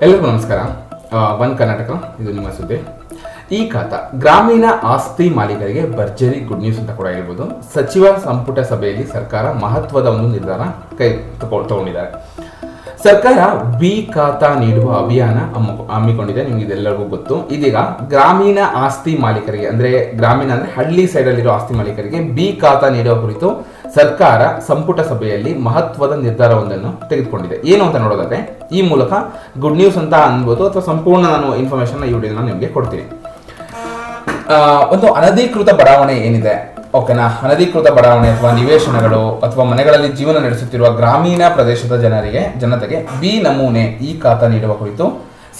ಎಲ್ಲರಿಗೂ ನಮಸ್ಕಾರ. ಒನ್ ಕರ್ನಾಟಕ, ಇದು ನಿಮ್ಮ ಸುದ್ದಿ. ಈ ಖಾತಾ ಗ್ರಾಮೀಣ ಆಸ್ತಿ ಮಾಲೀಕರಿಗೆ ಭರ್ಜರಿ ಗುಡ್ ನ್ಯೂಸ್ ಅಂತ ಕೂಡ ಹೇಳ್ಬೋದು. ಸಚಿವ ಸಂಪುಟ ಸಭೆಯಲ್ಲಿ ಸರ್ಕಾರ ಮಹತ್ವದ ಒಂದು ನಿರ್ಧಾರ ತಗೊಂಡಿದ್ದಾರೆ. ಸರ್ಕಾರ ಬಿ ಖಾತಾ ನೀಡುವ ಅಭಿಯಾನ ಹಮ್ಮಿಕೊಂಡಿದೆ. ನಿಮ್ಗೆ ಇದೆಲ್ಲರಿಗೂ ಗೊತ್ತು. ಇದೀಗ ಗ್ರಾಮೀಣ ಆಸ್ತಿ ಮಾಲೀಕರಿಗೆ, ಅಂದ್ರೆ ಗ್ರಾಮೀಣ ಅಂದ್ರೆ ಹಳ್ಳಿ ಸೈಡ್ ಅಲ್ಲಿರೋ ಆಸ್ತಿ ಮಾಲೀಕರಿಗೆ ಬಿ ಖಾತಾ ನೀಡುವ ಕುರಿತು ಸರ್ಕಾರ ಸಂಪುಟ ಸಭೆಯಲ್ಲಿ ಮಹತ್ವದ ನಿರ್ಧಾರವೊಂದನ್ನು ತೆಗೆದುಕೊಂಡಿದೆ. ಏನು ಅಂತ ನೋಡೋದಾದ್ರೆ ಈ ಮೂಲಕ ಗುಡ್ ನ್ಯೂಸ್ ಅಂತ ಅನ್ಬೋದು, ಅಥವಾ ಸಂಪೂರ್ಣ ನಾನು ಇನ್ಫಾರ್ಮೇಶನ್ ಈ ವಿಡಿಯೋನ ನಿಮಗೆ ಕೊಡ್ತೀನಿ. ಒಂದು ಅನಧಿಕೃತ ಬಡಾವಣೆ ಏನಿದೆ, ಓಕೆನಾ, ಅನಧಿಕೃತ ಬಡಾವಣೆ ಅಥವಾ ನಿವೇಶನಗಳು ಅಥವಾ ಮನೆಗಳಲ್ಲಿ ಜೀವನ ನಡೆಸುತ್ತಿರುವ ಗ್ರಾಮೀಣ ಪ್ರದೇಶದ ಜನತೆಗೆ ಬಿ ನಮೂನೆ ಈ ಖಾತಾ ನೀಡುವ ಕುರಿತು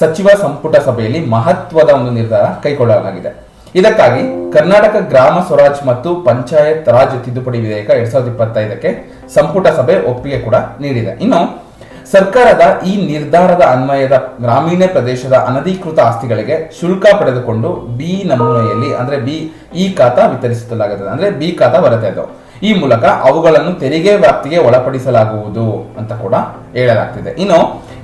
ಸಚಿವ ಸಂಪುಟ ಸಭೆಯಲ್ಲಿ ಮಹತ್ವದ ಒಂದು ನಿರ್ಧಾರ ಕೈಗೊಳ್ಳಲಾಗಿದೆ. ಇದಕ್ಕಾಗಿ ಕರ್ನಾಟಕ ಗ್ರಾಮ ಸ್ವರಾಜ್ ಮತ್ತು ಪಂಚಾಯತ್ ರಾಜ್ ತಿದ್ದುಪಡಿ ವಿಧೇಯಕ 2025ಕ್ಕೆ ಸಂಪುಟ ಸಭೆ ಒಪ್ಪಿಗೆ ಕೂಡ ನೀಡಿದೆ. ಇನ್ನು ಸರ್ಕಾರದ ಈ ನಿರ್ಧಾರದ ಅನ್ವಯದ ಗ್ರಾಮೀಣ ಪ್ರದೇಶದ ಅನಧಿಕೃತ ಆಸ್ತಿಗಳಿಗೆ ಶುಲ್ಕ ಪಡೆದುಕೊಂಡು ಬಿ ನಮೂನೆಯಲ್ಲಿ ಅಂದ್ರೆ ಬಿ ಈ ಖಾತಾ ವಿತರಿಸಲಾಗುತ್ತದೆ. ಅಂದ್ರೆ ಬಿ ಖಾತಾ ಬರುತ್ತೆ. ಅದು ಈ ಮೂಲಕ ಅವುಗಳನ್ನು ತೆರಿಗೆ ವ್ಯಾಪ್ತಿಗೆ ಒಳಪಡಿಸಲಾಗುವುದು ಅಂತ ಕೂಡ ಹೇಳಲಾಗ್ತಿದೆ. ಇನ್ನು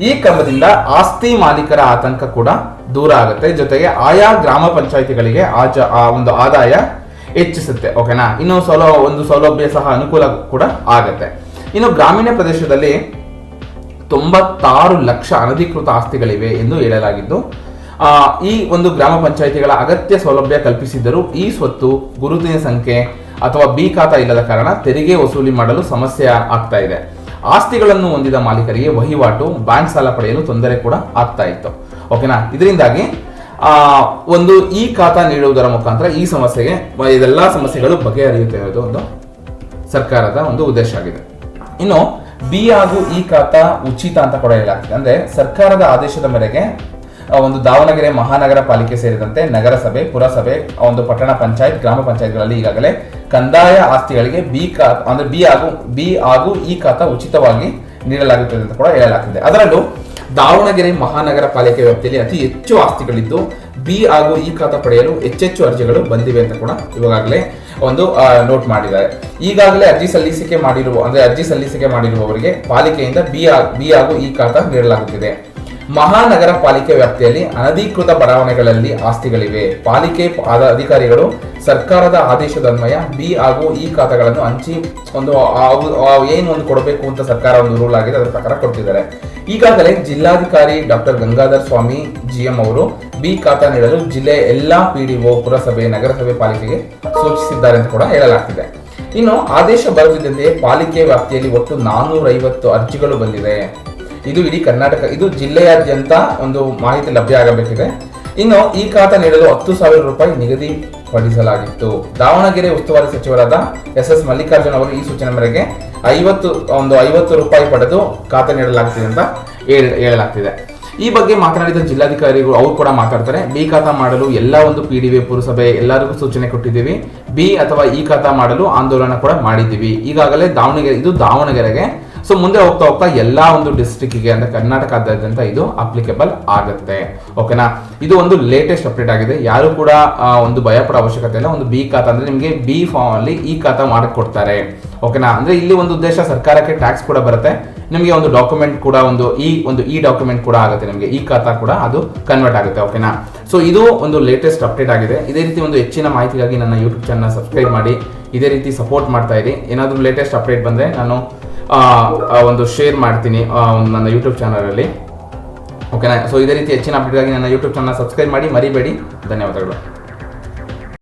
ಈ ಕ್ರಮದಿಂದ ಆಸ್ತಿ ಮಾಲೀಕರ ಆತಂಕ ಕೂಡ ದೂರ ಆಗುತ್ತೆ. ಜೊತೆಗೆ ಆಯಾ ಗ್ರಾಮ ಪಂಚಾಯಿತಿಗಳಿಗೆ ಒಂದು ಆದಾಯ ಹೆಚ್ಚಿಸುತ್ತೆ. ಓಕೆನಾ. ಇನ್ನು ಒಂದು ಸೌಲಭ್ಯ ಸಹ ಅನುಕೂಲ ಕೂಡ ಆಗುತ್ತೆ. ಇನ್ನು ಗ್ರಾಮೀಣ ಪ್ರದೇಶದಲ್ಲಿ 96 ಲಕ್ಷ ಅನಧಿಕೃತ ಆಸ್ತಿಗಳಿವೆ ಎಂದು ಹೇಳಲಾಗಿದ್ದು, ಈ ಒಂದು ಗ್ರಾಮ ಪಂಚಾಯಿತಿಗಳ ಅಗತ್ಯ ಸೌಲಭ್ಯ ಕಲ್ಪಿಸಿದ್ದರೂ ಈ ಸ್ವತ್ತು ಗುರುತಿನ ಸಂಖ್ಯೆ ಅಥವಾ ಬಿ ಖಾತಾ ಇಲ್ಲದ ಕಾರಣ ತೆರಿಗೆ ವಸೂಲಿ ಮಾಡಲು ಸಮಸ್ಯೆ ಆಗ್ತಾ ಇದೆ. ಆಸ್ತಿಗಳನ್ನು ಹೊಂದಿದ ಮಾಲೀಕರಿಗೆ ವಹಿವಾಟು, ಬ್ಯಾಂಕ್ ಸಾಲ ಪಡೆಯಲು ತೊಂದರೆ ಕೂಡ ಆಗ್ತಾ ಇತ್ತು. ಓಕೆನಾ. ಇದರಿಂದಾಗಿ ಒಂದು ಈ ಖಾತಾ ನೀಡುವುದರ ಮುಖಾಂತರ ಈ ಸಮಸ್ಯೆಗೆ ಇದೆಲ್ಲಾ ಸಮಸ್ಯೆಗಳು ಬಗೆಹರಿಯುತ್ತೆ ಅನ್ನೋದು ಒಂದು ಸರ್ಕಾರದ ಒಂದು ಉದ್ದೇಶ ಆಗಿದೆ. ಇನ್ನು ಬಿ ಹಾಗೂ ಈ ಖಾತಾ ಉಚಿತ ಅಂತ ಕೂಡ ಹೇಳಲಾಗ್ತದೆ. ಅಂದ್ರೆ ಸರ್ಕಾರದ ಆದೇಶದ ಮೇರೆಗೆ ಒಂದು ದಾವಣಗೆರೆ ಮಹಾನಗರ ಪಾಲಿಕೆ ಸೇರಿದಂತೆ ನಗರಸಭೆ, ಪುರಸಭೆ, ಒಂದು ಪಟ್ಟಣ ಪಂಚಾಯತ್, ಗ್ರಾಮ ಪಂಚಾಯತ್ಗಳಲ್ಲಿ ಈಗಾಗಲೇ ಕಂದಾಯ ಆಸ್ತಿಗಳಿಗೆ ಬಿ ಹಾಗೂ ಈ ಖಾತಾ ಉಚಿತವಾಗಿ ನೀಡಲಾಗುತ್ತದೆ ಅಂತ ಕೂಡ ಹೇಳಲಾಗ್ತದೆ. ಅದರಲ್ಲೂ ದಾವಣಗೆರೆ ಮಹಾನಗರ ಪಾಲಿಕೆ ವ್ಯಾಪ್ತಿಯಲ್ಲಿ ಅತಿ ಹೆಚ್ಚು ಆಸ್ತಿಗಳಿದ್ದು ಬಿ ಹಾಗೂ ಈ ಖಾತಾ ಪಡೆಯಲು ಹೆಚ್ಚೆಚ್ಚು ಅರ್ಜಿಗಳು ಬಂದಿವೆ ಅಂತ ಕೂಡ ಇವಾಗಲೇ ಒಂದು ನೋಟ್ ಮಾಡಿದ್ದಾರೆ. ಈಗಾಗಲೇ ಅರ್ಜಿ ಸಲ್ಲಿಸಿಕೆ ಮಾಡಿರುವವರಿಗೆ ಪಾಲಿಕೆಯಿಂದ ಬಿ ಹಾಗೂ ಈ ಖಾತಾ ನೀಡಲಾಗುತ್ತಿದೆ. ಮಹಾನಗರ ಪಾಲಿಕೆ ವ್ಯಾಪ್ತಿಯಲ್ಲಿ ಅನಧಿಕೃತ ಬಡಾವಣೆಗಳಲ್ಲಿ ಆಸ್ತಿಗಳಿವೆ. ಪಾಲಿಕೆ ಅಧಿಕಾರಿಗಳು ಸರ್ಕಾರದ ಆದೇಶದನ್ವಯ ಬಿ ಹಾಗೂ ಈ ಖಾತಾಗಳನ್ನು ಹಂಚಿ ಒಂದು ಕೊಡಬೇಕು ಅಂತ ಸರ್ಕಾರ ಒಂದು ರೂಲ್ ಆಗಿದೆ, ಅದರ ಪ್ರಕಾರ ಕೊಡ್ತಿದ್ದಾರೆ. ಈಗಾಗಲೇ ಜಿಲ್ಲಾಧಿಕಾರಿ ಡಾಕ್ಟರ್ ಗಂಗಾಧರ್ ಸ್ವಾಮಿ GM ಅವರು ಬಿ ಖಾತಾ ನೀಡಲು ಜಿಲ್ಲೆಯ ಎಲ್ಲಾ PDO, ಪುರಸಭೆ, ನಗರಸಭೆ ಪಾಲಿಕೆಗೆ ಸೂಚಿಸಿದ್ದಾರೆ ಅಂತ ಕೂಡ ಹೇಳಲಾಗ್ತಿದೆ. ಇನ್ನು ಆದೇಶ ಬರುತ್ತಿದ್ದಂತೆಯೇ ಪಾಲಿಕೆ ವ್ಯಾಪ್ತಿಯಲ್ಲಿ ಒಟ್ಟು 450 ಅರ್ಜಿಗಳು ಬಂದಿದೆ. ಇದು ಇಡೀ ಕರ್ನಾಟಕ, ಇದು ಜಿಲ್ಲೆಯಾದ್ಯಂತ ಒಂದು ಮಾಹಿತಿ ಲಭ್ಯ ಆಗಬೇಕಿದೆ. ಇನ್ನು ಈ ಖಾತಾ ನೀಡಲು 10,000 ರೂಪಾಯಿ ನಿಗದಿಪಡಿಸಲಾಗಿತ್ತು. ದಾವಣಗೆರೆ ಉಸ್ತುವಾರಿ ಸಚಿವರಾದ SS ಮಲ್ಲಿಕಾರ್ಜುನ್ ಅವರು ಈ ಸೂಚನೆ ಮೇರೆಗೆ 50 ರೂಪಾಯಿ ಪಡೆದು ಖಾತಾ ನೀಡಲಾಗ್ತಿದೆ ಅಂತ ಹೇಳಲಾಗ್ತಿದೆ. ಈ ಬಗ್ಗೆ ಮಾತನಾಡಿದ ಜಿಲ್ಲಾಧಿಕಾರಿಗಳು ಅವರು ಕೂಡ ಮಾತಾಡ್ತಾರೆ. ಬಿ ಖಾತಾ ಮಾಡಲು ಎಲ್ಲ ಒಂದು PDO, ಪುರಸಭೆ ಎಲ್ಲರಿಗೂ ಸೂಚನೆ ಕೊಟ್ಟಿದ್ದೀವಿ. ಬಿ ಅಥವಾ ಈ ಖಾತಾ ಮಾಡಲು ಆಂದೋಲನ ಕೂಡ ಮಾಡಿದ್ದೀವಿ. ಈಗಾಗಲೇ ದಾವಣಗೆರೆಗೆ ಸೊ ಮುಂದೆ ಹೋಗ್ತಾ ಎಲ್ಲಾ ಒಂದು ಡಿಸ್ಟ್ರಿಕ್ಟ್ಗೆ ಅಂದ್ರೆ ಕರ್ನಾಟಕದಾದ್ಯಂತ ಇದು ಅಪ್ಲಿಕೇಬಲ್ ಆಗುತ್ತೆ. ಓಕೆನಾ. ಇದು ಒಂದು ಲೇಟೆಸ್ಟ್ ಅಪ್ಡೇಟ್ ಆಗಿದೆ. ಯಾರು ಕೂಡ ಒಂದು ಭಯ ಪಡೋ ಅವಶ್ಯಕತೆ ಇಲ್ಲ. ಒಂದು ಬಿ ಖಾತಾ ಅಂದ್ರೆ ನಿಮಗೆ ಬಿ ಫಾರ್ಮ್ ಅಲ್ಲಿ ಈ ಖಾತಾ ಮಾಡಕ್ ಕೊಡ್ತಾರೆ. ಓಕೆನಾ. ಅಂದ್ರೆ ಇಲ್ಲಿ ಒಂದು ಉದ್ದೇಶ, ಸರ್ಕಾರಕ್ಕೆ ಟ್ಯಾಕ್ಸ್ ಕೂಡ ಬರುತ್ತೆ, ನಿಮಗೆ ಒಂದು ಡಾಕ್ಯುಮೆಂಟ್ ಕೂಡ ಒಂದು ಈ ಡಾಕ್ಯುಮೆಂಟ್ ಕೂಡ ಆಗುತ್ತೆ, ನಿಮಗೆ ಈ ಖಾತಾ ಕೂಡ ಅದು ಕನ್ವರ್ಟ್ ಆಗುತ್ತೆ. ಓಕೆನಾ. ಸೊ ಇದು ಒಂದು ಲೇಟೆಸ್ಟ್ ಅಪ್ಡೇಟ್ ಆಗಿದೆ. ಇದೇ ರೀತಿ ಒಂದು ಹೆಚ್ಚಿನ ಮಾಹಿತಿಗಾಗಿ ನನ್ನ ಯೂಟ್ಯೂಬ್ ಚಾನಲ್ ಸಬ್ಸ್ಕ್ರೈಬ್ ಮಾಡಿ, ಇದೇ ರೀತಿ ಸಪೋರ್ಟ್ ಮಾಡ್ತಾ ಇರಿ. ಏನಾದರೂ ಲೇಟೆಸ್ಟ್ ಅಪ್ಡೇಟ್ ಬಂದ್ರೆ ನಾನು ಒಂದು ಶೇರ್ ಮಾಡ್ತೀನಿ ನನ್ನ ಯೂಟ್ಯೂಬ್ ಚಾನಲಲ್ಲಿ. ಓಕೆನಾ. ಸೊ ಇದೇ ರೀತಿ ಹೆಚ್ಚಿನ ಅಪ್ಡೇಟ್ಗಾಗಿ ನನ್ನ ಯೂಟ್ಯೂಬ್ ಚಾನಲ್ ಸಬ್ಸ್ಕ್ರೈಬ್ ಮಾಡಿ, ಮರಿಬೇಡಿ. ಧನ್ಯವಾದಗಳು.